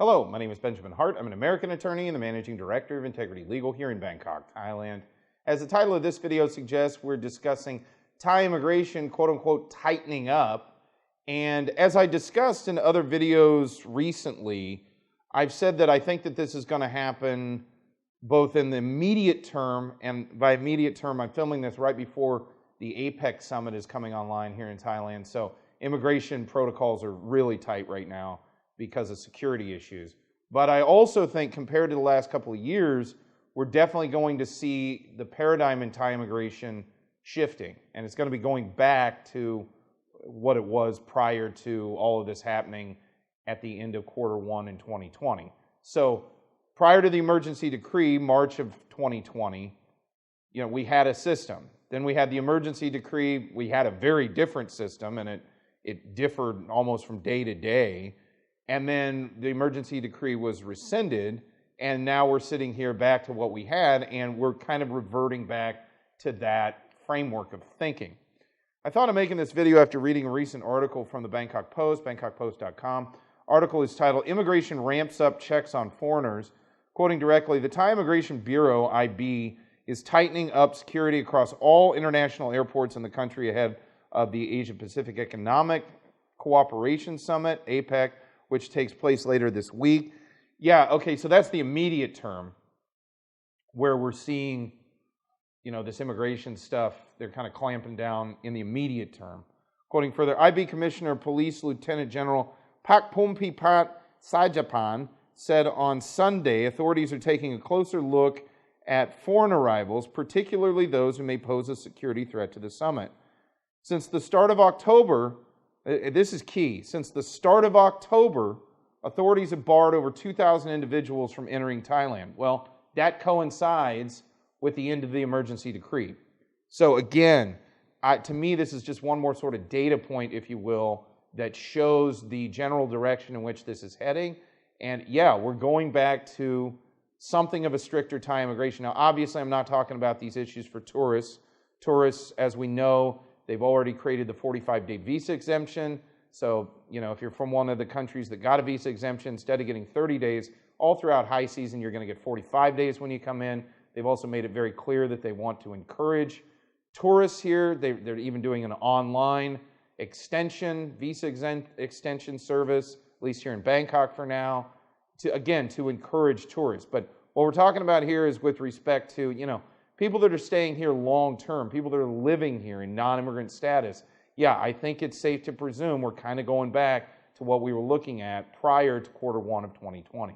Hello, my name is Benjamin Hart. I'm an American attorney and the managing director of Integrity Legal here in Bangkok, Thailand. As the title of this video suggests, we're discussing Thai immigration, quote unquote, tightening up. And as I discussed in other videos recently, I've said that I think that this is going to happen both in the immediate term, and by immediate term, I'm filming this right before the APEC summit is coming online here in Thailand. So immigration protocols are really tight right now because of security issues. But I also think compared to the last couple of years, we're definitely going to see the paradigm in Thai immigration shifting. And it's going to be going back to what it was prior to all of this happening at the end of Q1 in 2020. So prior to the emergency decree, March of 2020, we had a system. Then we had the emergency decree. We had a very different system, and it differed almost from day to day. And then the emergency decree was rescinded, and now we're sitting here back to what we had, and we're kind of reverting back to that framework of thinking. I thought of making this video after reading a recent article from the Bangkok Post, bangkokpost.com. Article is titled, "Immigration Ramps Up Checks on Foreigners." Quoting directly, the Thai Immigration Bureau, IB, is tightening up security across all international airports in the country ahead of the Asia-Pacific Economic Cooperation Summit, APEC, which takes place later this week. Yeah, okay, so that's the immediate term where we're seeing, this immigration stuff. They're kind of clamping down in the immediate term. Quoting further, IB Commissioner of Police Lieutenant General Pak Phumpipat Sajapan said on Sunday authorities are taking a closer look at foreign arrivals, particularly those who may pose a security threat to the summit. Since the start of October, this is key. Since the start of October, authorities have barred over 2,000 individuals from entering Thailand. Well, that coincides with the end of the emergency decree. So again, to me, this is just one more sort of data point, if you will, that shows the general direction in which this is heading. And yeah, we're going back to something of a stricter Thai immigration. Now, obviously, I'm not talking about these issues for tourists. Tourists, as we know, they've already created the 45-day visa exemption. So, if you're from one of the countries that got a visa exemption, instead of getting 30 days, all throughout high season, you're going to get 45 days when you come in. They've also made it very clear that they want to encourage tourists here. They're even doing an online extension, visa extension service, at least here in Bangkok for now, to encourage tourists. But what we're talking about here is with respect to, people that are staying here long-term, people that are living here in non-immigrant status. Yeah, I think it's safe to presume we're kind of going back to what we were looking at prior to Q1 of 2020.